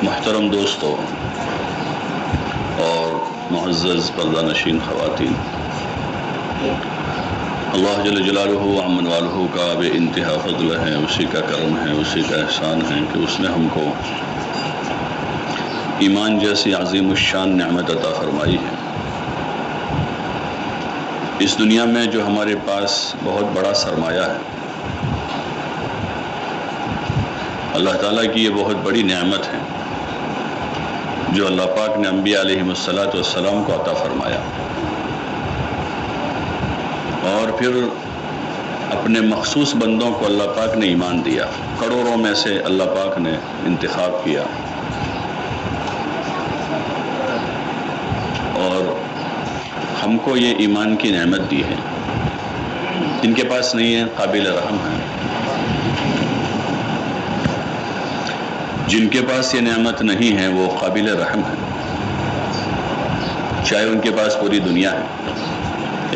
محترم دوستوں اور معزز پردہ نشین خواتین، اللہ جل جلالہ عمن والہ کا بے انتہا فضل ہے، اسی کا کرم ہے، اسی کا احسان ہے کہ اس نے ہم کو ایمان جیسی عظیم الشان نعمت عطا فرمائی ہے۔ اس دنیا میں جو ہمارے پاس بہت بڑا سرمایہ ہے، اللہ تعالیٰ کی یہ بہت بڑی نعمت ہے جو اللہ پاک نے انبیاء علیہم السلام کو عطا فرمایا، اور پھر اپنے مخصوص بندوں کو اللہ پاک نے ایمان دیا۔ کروڑوں میں سے اللہ پاک نے انتخاب کیا اور ہم کو یہ ایمان کی نعمت دی ہے۔ جن کے پاس نہیں ہے قابل رحم ہے، جن کے پاس یہ نعمت نہیں ہے وہ قابل رحم ہے، چاہے ان کے پاس پوری دنیا ہے۔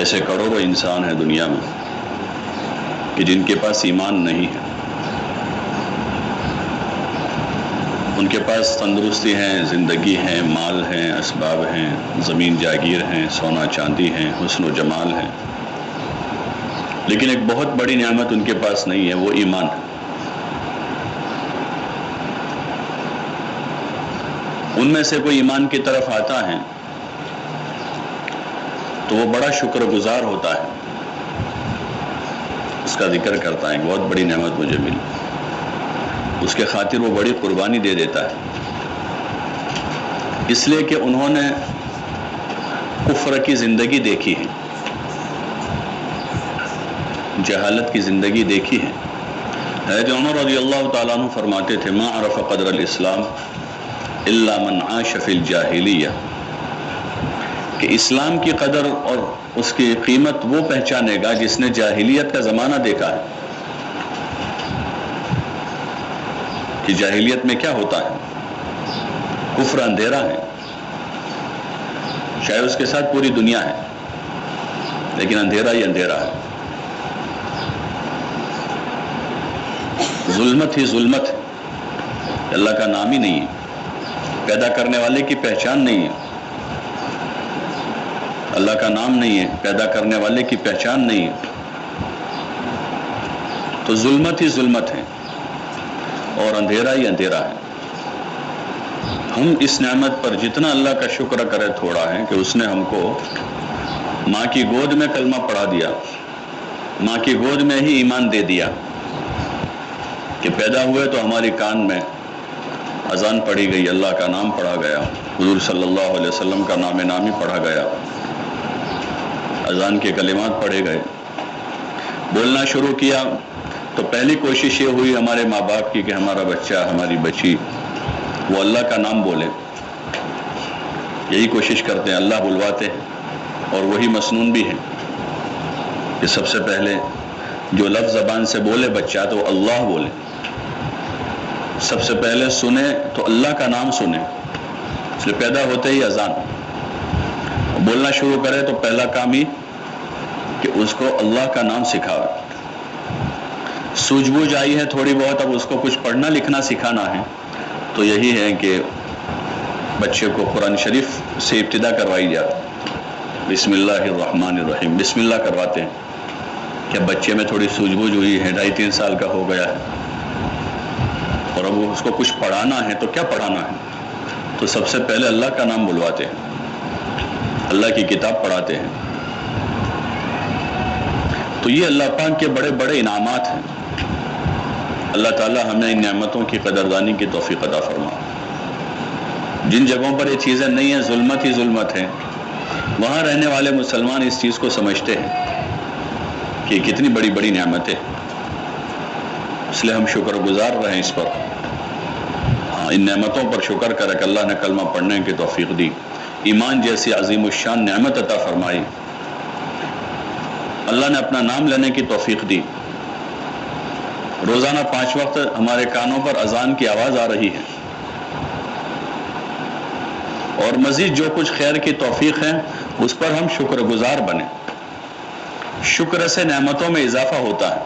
ایسے کروڑوں انسان ہیں دنیا میں کہ جن کے پاس ایمان نہیں ہے، ان کے پاس تندرستی ہے، زندگی ہے، مال ہیں، اسباب ہیں، زمین جاگیر ہیں، سونا چاندی ہیں، حسن و جمال ہے، لیکن ایک بہت بڑی نعمت ان کے پاس نہیں ہے، وہ ایمان ہے۔ ان میں سے کوئی ایمان کی طرف آتا ہے تو وہ بڑا شکر گزار ہوتا ہے، اس کا ذکر کرتا ہے، بہت بڑی نعمت مجھے ملی، اس کے خاطر وہ بڑی قربانی دے دیتا ہے، اس لیے کہ انہوں نے کفر کی زندگی دیکھی ہے، جہالت کی زندگی دیکھی ہے۔ حضرت عمر رضی اللہ تعالیٰ عنہ فرماتے تھے، ما عرف قدر الاسلام الا من عاش فی الجاہلیہ، کہ اسلام کی قدر اور اس کی قیمت وہ پہچانے گا جس نے جاہلیت کا زمانہ دیکھا ہے کہ جاہلیت میں کیا ہوتا ہے۔ کفر اندھیرا ہے، شاید اس کے ساتھ پوری دنیا ہے، لیکن اندھیرا ہی اندھیرا ہے، ظلمت ہی ظلمت ہے، اللہ کا نام ہی نہیں ہے، پیدا کرنے والے کی پہچان نہیں ہے، اللہ کا نام نہیں ہے، پیدا کرنے والے کی پہچان نہیں ہے، تو ظلمت ہی ظلمت ہے اور اندھیرا ہی اندھیرا ہے۔ ہم اس نعمت پر جتنا اللہ کا شکر کرے تھوڑا ہے کہ اس نے ہم کو ماں کی گود میں کلمہ پڑھا دیا، ماں کی گود میں ہی ایمان دے دیا کہ پیدا ہوئے تو ہماری کان میں اذان پڑھی گئی، اللہ کا نام پڑھا گیا، حضور صلی اللہ علیہ وسلم کا نام نامی پڑھا گیا، اذان کے کلمات پڑھے گئے، بولنا شروع کیا تو پہلی کوشش یہ ہوئی ہمارے ماں باپ کی کہ ہمارا بچہ، ہماری بچی وہ اللہ کا نام بولے، یہی کوشش کرتے ہیں، اللہ بلواتے ہیں، اور وہی مسنون بھی ہے کہ سب سے پہلے جو لفظ زبان سے بولے بچہ تو اللہ بولے، سب سے پہلے سنے تو اللہ کا نام سنے، اس لیے پیدا ہوتے ہی اذان، بولنا شروع کرے تو پہلا کام ہی کہ اس کو اللہ کا نام سکھاوے۔ سوجھ بوجھ آئی ہے تھوڑی بہت، اب اس کو کچھ پڑھنا لکھنا سکھانا ہے، تو یہی ہے کہ بچے کو قرآن شریف سے ابتدا کروائی جائے، بسم اللہ الرحمن الرحیم، بسم اللہ کرواتے ہیں۔ کہ بچے میں تھوڑی سوجھ بوجھ ہوئی ہے، 2.5-3 سال کا ہو گیا ہے، اور اب اس کو کچھ پڑھانا ہے تو کیا پڑھانا ہے، تو سب سے پہلے اللہ کا نام بلواتے ہیں، اللہ کی کتاب پڑھاتے ہیں۔ تو یہ اللہ پاک کے بڑے بڑے انعامات ہیں۔ اللہ تعالی ہمیں ان نعمتوں کی قدردانی کی توفیق عطا فرما۔ جن جگہوں پر یہ چیزیں نہیں ہیں، ظلمت ہی ظلمت ہے، وہاں رہنے والے مسلمان اس چیز کو سمجھتے ہیں کہ کتنی بڑی بڑی نعمتیں، اس لیے ہم شکر گزار رہیں اس پر، ان نعمتوں پر شکر کرے کہ اللہ نے کلمہ پڑھنے کی توفیق دی، ایمان جیسی عظیم الشان نعمت عطا فرمائی، اللہ نے اپنا نام لینے کی توفیق دی، روزانہ 5 وقت ہمارے کانوں پر اذان کی آواز آ رہی ہے، اور مزید جو کچھ خیر کی توفیق ہے اس پر ہم شکر گزار بنیں۔ شکر سے نعمتوں میں اضافہ ہوتا ہے،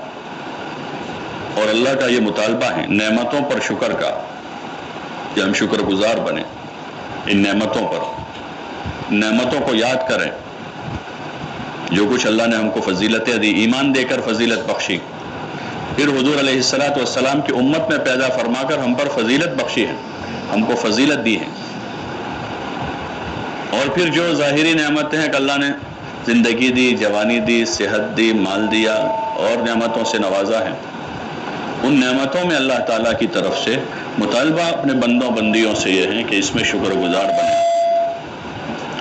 اور اللہ کا یہ مطالبہ ہے نعمتوں پر شکر کا، کہ ہم شکر گزار بنیں ان نعمتوں پر، نعمتوں کو یاد کریں، جو کچھ اللہ نے ہم کو فضیلتیں دی، ایمان دے کر فضیلت بخشی، پھر حضور علیہ السلام کی امت میں پیدا فرما کر ہم پر فضیلت بخشی ہے، ہم کو فضیلت دی ہے، اور پھر جو ظاہری نعمتیں ہیں کہ اللہ نے زندگی دی، جوانی دی، صحت دی، مال دیا اور نعمتوں سے نوازا ہے، ان نعمتوں میں اللہ تعالیٰ کی طرف سے مطالبہ اپنے بندوں بندیوں سے یہ ہے کہ اس میں شکر گزار بنیں،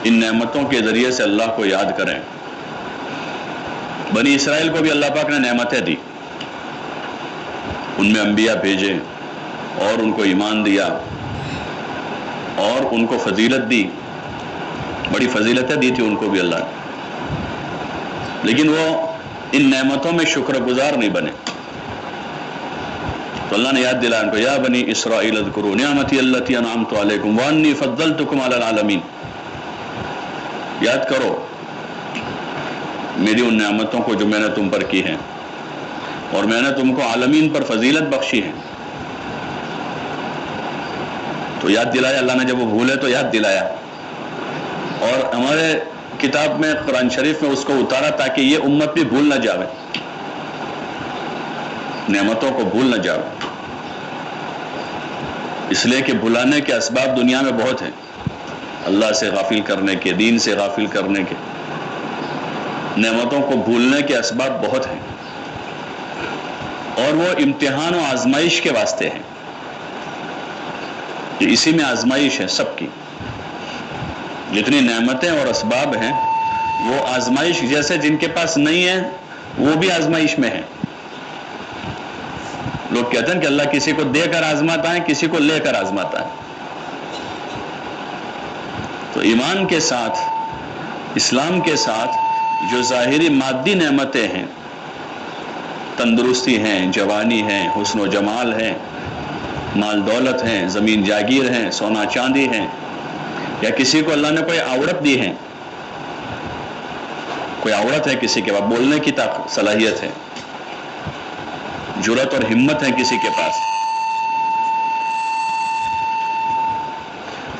ان نعمتوں کے ذریعے سے اللہ کو یاد کریں۔ بنی اسرائیل کو بھی اللہ پاک نے نعمتیں دی، ان میں انبیاء بھیجے اور ان کو ایمان دیا اور ان کو فضیلت دی، بڑی فضیلتیں دی تھی ان کو بھی اللہ نے، لیکن وہ ان نعمتوں میں شکر گزار نہیں بنے، تو اللہ نے یاد دلایا ان کو، یا بنی اسرائیل اذکروا نعمتی التی انعمت علیکم وانی فضلتکم علی العالمین، یاد کرو میری ان نعمتوں کو جو میں نے تم پر کی ہیں اور میں نے تم کو عالمین پر فضیلت بخشی ہے۔ تو یاد دلایا اللہ نے، جب وہ بھولے تو یاد دلایا، اور ہمارے کتاب میں قرآن شریف میں اس کو اتارا تاکہ یہ امت بھی بھول نہ جاوے، نعمتوں کو بھول نہ جاوے، اس لیے کہ بھلانے کے اسباب دنیا میں بہت ہیں، اللہ سے غافل کرنے کے، دین سے غافل کرنے کے، نعمتوں کو بھولنے کے اسباب بہت ہیں، اور وہ امتحان و آزمائش کے واسطے ہیں، کہ اسی میں آزمائش ہے سب کی، جتنی نعمتیں اور اسباب ہیں وہ آزمائش، جیسے جن کے پاس نہیں ہے وہ بھی آزمائش میں ہیں۔ لوگ کہتے ہیں کہ اللہ کسی کو دے کر آزماتا ہے، کسی کو لے کر آزماتا ہے، تو ایمان کے ساتھ، اسلام کے ساتھ جو ظاہری مادی نعمتیں ہیں، تندرستی ہیں، جوانی ہیں، حسن و جمال ہیں، مال دولت ہیں، زمین جاگیر ہیں، سونا چاندی ہیں، یا کسی کو اللہ نے کوئی عورت دی ہے، کوئی عورت ہے کسی کے پاس، بولنے کی صلاحیت ہے، جرأت اور ہمت ہے کسی کے پاس،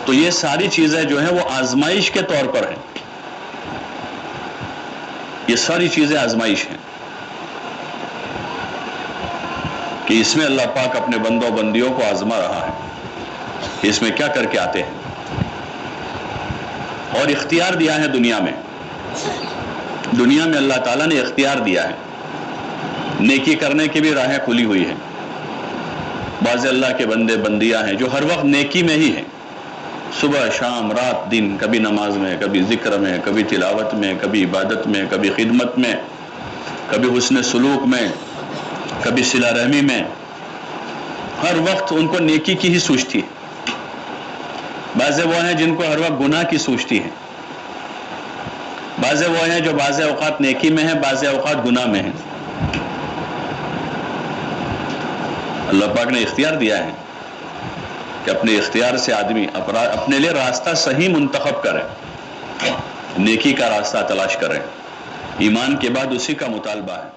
تو یہ ساری چیزیں جو ہیں وہ آزمائش کے طور پر ہیں، یہ ساری چیزیں آزمائش ہیں، کہ اس میں اللہ پاک اپنے بندوں بندیوں کو آزما رہا ہے کہ اس میں کیا کر کے آتے ہیں، اور اختیار دیا ہے دنیا میں اللہ تعالیٰ نے اختیار دیا ہے، نیکی کرنے کی بھی راہیں کھلی ہوئی ہیں، بعض اللہ کے بندے بندیاں ہیں جو ہر وقت نیکی میں ہی ہیں، صبح شام رات دن، کبھی نماز میں، کبھی ذکر میں، کبھی تلاوت میں، کبھی عبادت میں، کبھی خدمت میں، کبھی حسن سلوک میں، کبھی صلہ رحمی میں، ہر وقت ان کو نیکی کی ہی سوچتی ہے۔ بعض وہ ہیں جن کو ہر وقت گناہ کی سوچتی ہے، بعض وہ ہیں جو بعض اوقات نیکی میں ہیں، بعض اوقات گناہ میں ہیں۔ اللہ پاک نے اختیار دیا ہے کہ اپنے اختیار سے آدمی اپنے لیے راستہ صحیح منتخب کرے، نیکی کا راستہ تلاش کرے، ایمان کے بعد اسی کا مطالبہ ہے۔